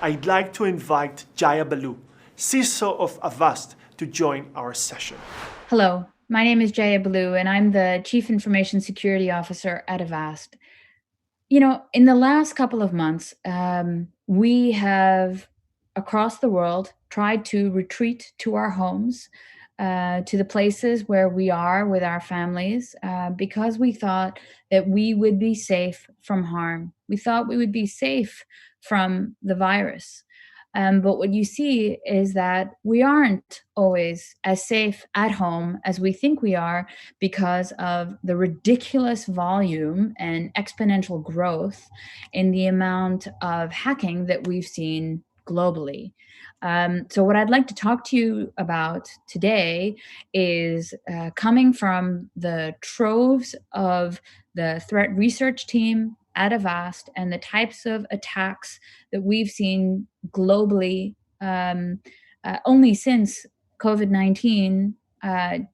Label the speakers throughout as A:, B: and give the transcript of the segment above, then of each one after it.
A: I'd like to invite Jaya Baloo, CISO of Avast, to join our session.
B: Hello, my name is Jaya Baloo, and I'm the Chief Information Security Officer at Avast. You know, in the last couple of months, we have, across the world, tried to retreat to our homes, to the places where we are with our families, because we thought that we would be safe from harm. We thought we would be safe from the virus. But what you see is that we aren't always as safe at home as we think we are because of the ridiculous volume and exponential growth in the amount of hacking that we've seen globally. So, what I'd like to talk to you about today is coming from the troves of the threat research team at Avast and the types of attacks that we've seen globally only since COVID-19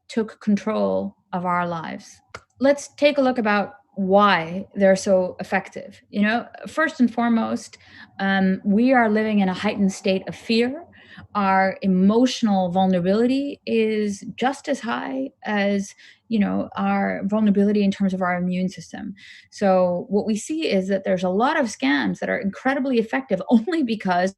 B: took control of our lives. Let's take a look about why they're so effective. You know, first and foremost, we are living in a heightened state of fear. Our emotional vulnerability is just as high as, you know, our vulnerability in terms of our immune system. So what we see is that there's a lot of scams that are incredibly effective only because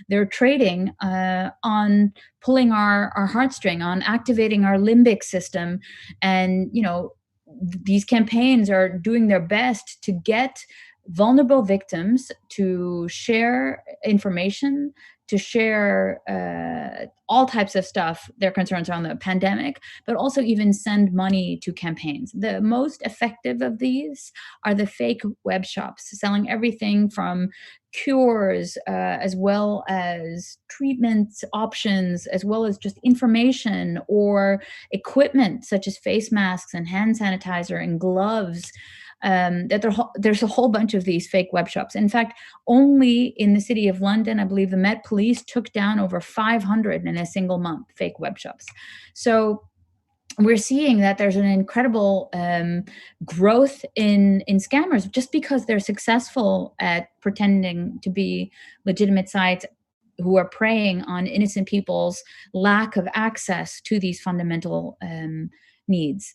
B: they're trading on pulling our heartstring, on activating our limbic system. And, you know, these campaigns are doing their best to get vulnerable victims to share information, to share all types of stuff, their concerns around the pandemic, but also even send money to campaigns. The most effective of these are the fake web shops, selling everything from cures, as well as treatment options, as well as just information or equipment such as face masks and hand sanitizer and gloves. There's a whole bunch of these fake web shops. In fact, only in the city of London, I believe the Met Police took down over 500 in a single month, fake web shops. So we're seeing that there's an incredible growth in scammers just because they're successful at pretending to be legitimate sites who are preying on innocent people's lack of access to these fundamental needs.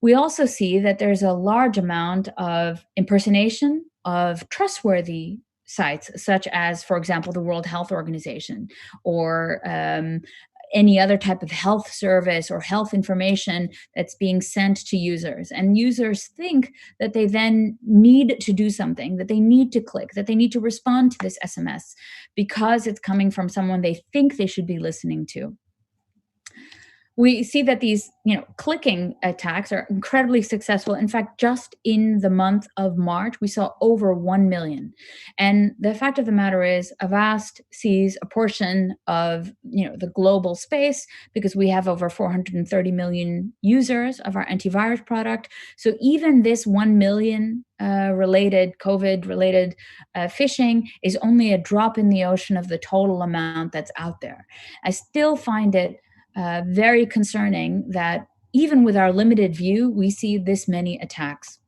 B: We also see that there's a large amount of impersonation of trustworthy sites, such as, for example, the World Health Organization or any other type of health service or health information that's being sent to users. And users think that they then need to do something, that they need to click, that they need to respond to this SMS because it's coming from someone they think they should be listening to. We see that these, you know, clicking attacks are incredibly successful. In fact, just in the month of March, we saw over 1 million. And the fact of the matter is, Avast sees a portion of, you know, the global space because we have over 430 million users of our antivirus product. So even this 1 million related COVID related phishing is only a drop in the ocean of the total amount that's out there. I still find it very concerning that even with our limited view, we see this many attacks.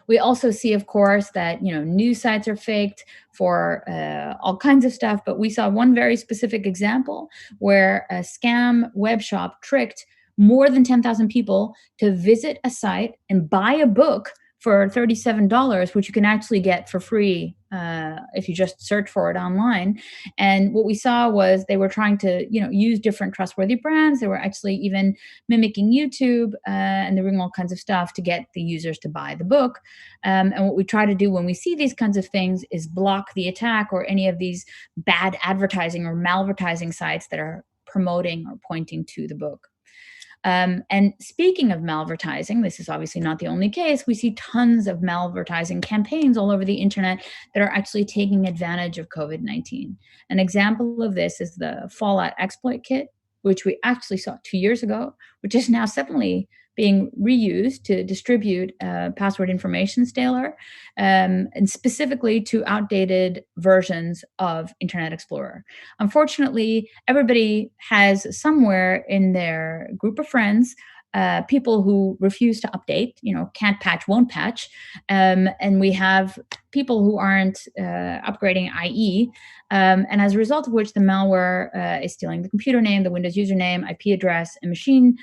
B: We also see, of course, that, you know, news sites are faked for all kinds of stuff. But we saw one very specific example where a scam web shop tricked more than 10,000 people to visit a site and buy a book for $37, which you can actually get for free if you just search for it online. And what we saw was they were trying to, you know, use different trustworthy brands. They were actually even mimicking YouTube, and they're doing all kinds of stuff to get the users to buy the book. And what we try to do when we see these kinds of things is block the attack or any of these bad advertising or malvertising sites that are promoting or pointing to the book. And speaking of malvertising, this is obviously not the only case. We see tons of malvertising campaigns all over the internet that are actually taking advantage of COVID-19. An example of this is the Fallout exploit kit, which we actually saw 2 years ago, which is now suddenly being reused to distribute password information stealer, and specifically to outdated versions of Internet Explorer. Unfortunately, everybody has somewhere in their group of friends people who refuse to update, can't patch, won't patch. And we have people who aren't upgrading IE. And as a result of which the malware is stealing the computer name, the Windows username, IP address, and machine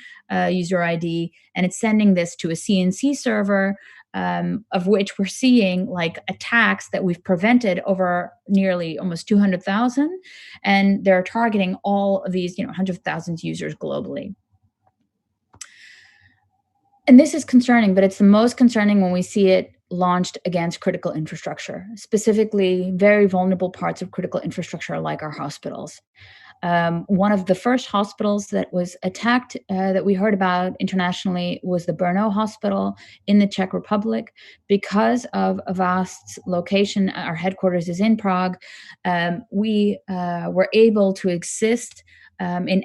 B: user ID, and it's sending this to a CNC server, of which we're seeing like attacks that we've prevented over nearly almost 200,000. And they're targeting all of these, hundreds of thousands of users globally. And this is concerning, but it's the most concerning when we see it launched against critical infrastructure, specifically very vulnerable parts of critical infrastructure like our hospitals. One of the first hospitals that was attacked that we heard about internationally was the Brno Hospital in the Czech Republic. Because of Avast's location, our headquarters is in Prague, we were able to assist in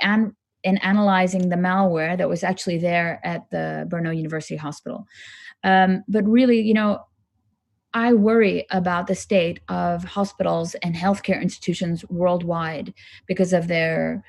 B: analyzing the malware that was actually there at the Brno University Hospital. But really, I worry about the state of hospitals and healthcare institutions worldwide because of their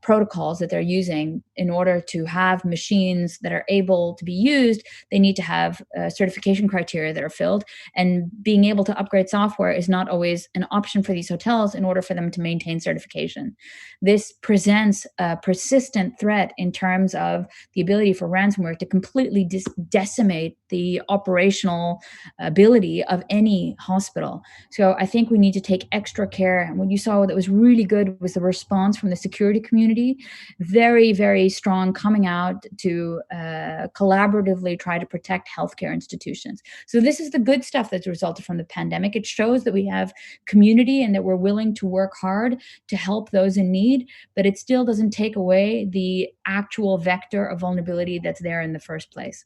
B: protocols that they're using in order to have machines that are able to be used. They need to have certification criteria that are filled, and being able to upgrade software is not always an option for these hotels in order for them to maintain certification. This presents a persistent threat in terms of the ability for ransomware to completely decimate the operational ability of any hospital. So I think we need to take extra care. And what you saw that was really good was the response from the security community, very, very strong, coming out to collaboratively try to protect healthcare institutions. So this is the good stuff that's resulted from the pandemic. It shows that we have community and that we're willing to work hard to help those in need, but it still doesn't take away the actual vector of vulnerability that's there in the first place.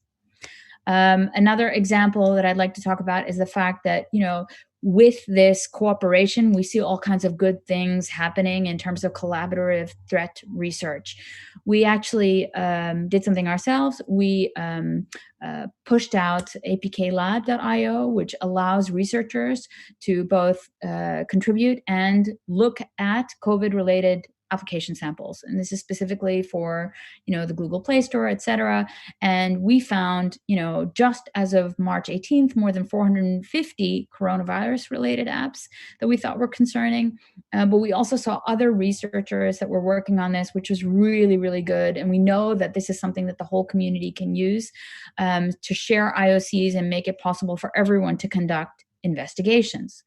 B: Another example that I'd like to talk about is the fact that, with this cooperation, we see all kinds of good things happening in terms of collaborative threat research. We actually did something ourselves. We pushed out apklab.io, which allows researchers to both contribute and look at COVID-related application samples. And this is specifically for, the Google Play Store, et cetera. And we found, just as of March 18th, more than 450 coronavirus-related apps that we thought were concerning. But we also saw other researchers that were working on this, which was really, really good. And we know that this is something that the whole community can use to share IOCs and make it possible for everyone to conduct investigations.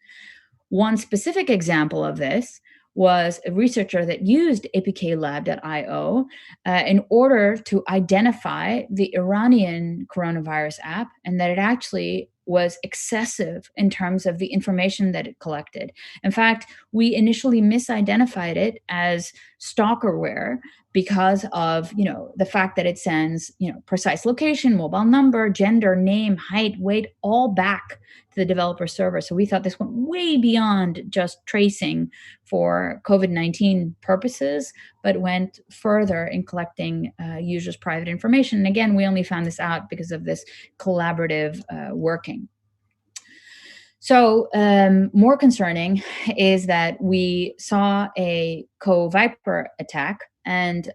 B: One specific example of this was a researcher that used apklab.io in order to identify the Iranian coronavirus app, and that it actually was excessive in terms of the information that it collected. In fact, we initially misidentified it as stalkerware because of, the fact that it sends, precise location, mobile number, gender, name, height, weight, all back to the developer server. So we thought this went way beyond just tracing for COVID-19 purposes, but went further in collecting users' private information. And again, we only found this out because of this collaborative working. So more concerning is that we saw a Coviper attack, and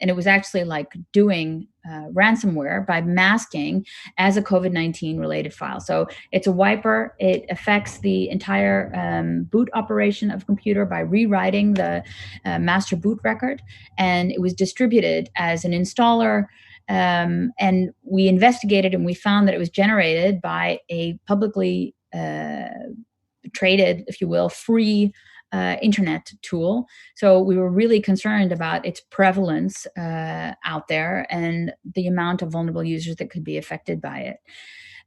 B: it was actually like doing ransomware by masking as a COVID-19 related file. So it's a wiper. It affects the entire boot operation of a computer by rewriting the master boot record, and it was distributed as an installer. And we investigated, and we found that it was generated by a publicly traded, if you will, free internet tool. So we were really concerned about its prevalence out there and the amount of vulnerable users that could be affected by it.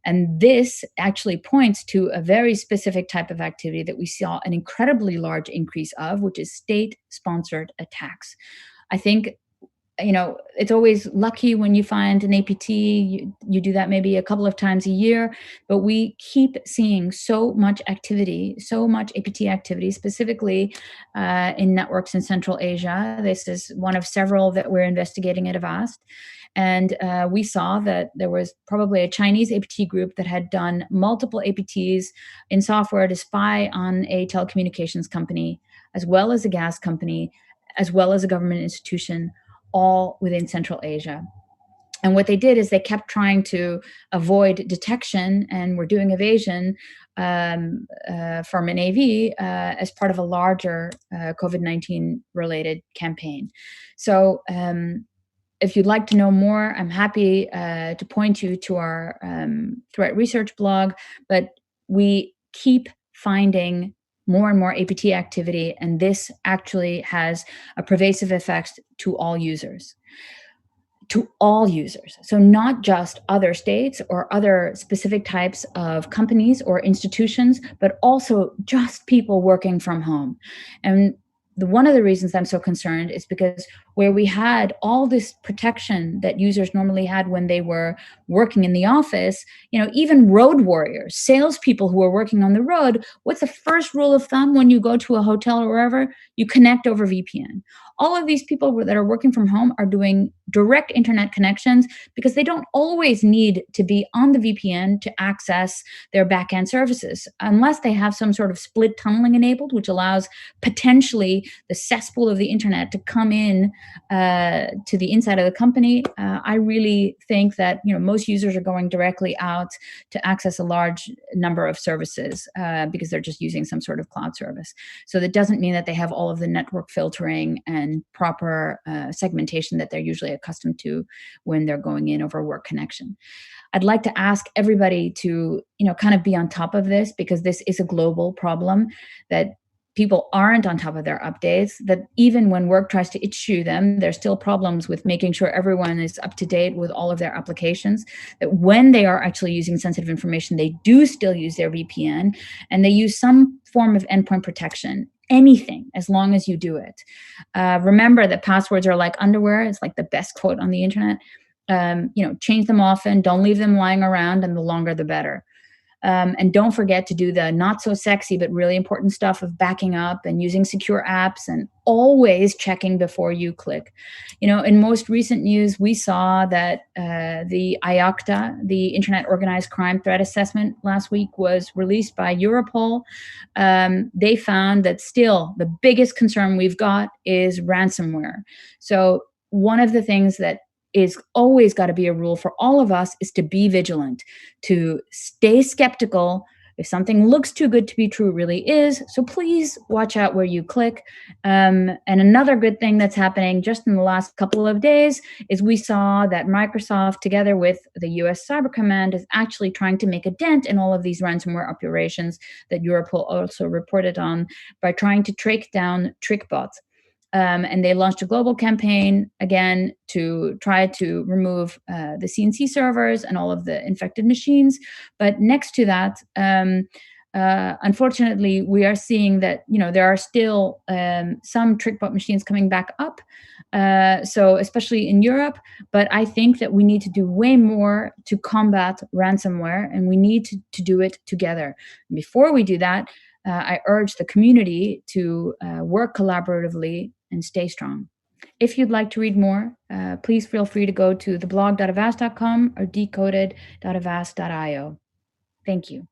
B: And this actually points to a very specific type of activity that we saw an incredibly large increase of, which is state-sponsored attacks. I think it's always lucky when you find an APT. You do that maybe a couple of times a year, but we keep seeing so much activity, so much APT activity, specifically in networks in Central Asia. This is one of several that we're investigating at Avast. And we saw that there was probably a Chinese APT group that had done multiple APTs in software to spy on a telecommunications company, as well as a gas company, as well as a government institution, all within Central Asia. And what they did is they kept trying to avoid detection and were doing evasion from an AV as part of a larger COVID-19 related campaign. So if you'd like to know more, I'm happy to point you to our threat research blog, but we keep finding more and more APT activity, and this actually has a pervasive effect to all users. So not just other states or other specific types of companies or institutions, but also just people working from home. And one of the reasons I'm so concerned is because where we had all this protection that users normally had when they were working in the office, even road warriors, salespeople who are working on the road, what's the first rule of thumb when you go to a hotel or wherever? You connect over VPN. All of these people that are working from home are doing direct internet connections because they don't always need to be on the VPN to access their backend services, unless they have some sort of split tunneling enabled, which allows potentially the cesspool of the internet to come in to the inside of the company. I really think that most users are going directly out to access a large number of services because they're just using some sort of cloud service. So that doesn't mean that they have all of the network filtering and proper segmentation that they're usually accustomed to when they're going in over work connection. I'd like to ask everybody to, kind of be on top of this, because this is a global problem, that people aren't on top of their updates, that even when work tries to issue them, there's still problems with making sure everyone is up to date with all of their applications, that when they are actually using sensitive information, they do still use their VPN, and they use some form of endpoint protection. Anything, as long as you do it. Remember that passwords are like underwear. It's like the best quote on the internet. Change them often. Don't leave them lying around, and the longer the better. And don't forget to do the not so sexy but really important stuff of backing up and using secure apps, and always checking before you click. In most recent news, we saw that the IOCTA, the Internet Organized Crime Threat Assessment, last week was released by Europol. They found that still the biggest concern we've got is ransomware. So one of the things that is always got to be a rule for all of us is to be vigilant, to stay skeptical. If something looks too good to be true, it really is. So please watch out where you click. And another good thing that's happening just in the last couple of days is we saw that Microsoft, together with the US Cyber Command, is actually trying to make a dent in all of these ransomware operations that Europol also reported on by trying to track down trick bots. And they launched a global campaign, again, to try to remove the CNC servers and all of the infected machines. But next to that, unfortunately, we are seeing that there are still some TrickBot machines coming back up. So especially in Europe, but I think that we need to do way more to combat ransomware, and we need to do it together. And before we do that, I urge the community to work collaboratively and stay strong. If you'd like to read more, please feel free to go to theblog.avast.com or decoded.avast.io. Thank you.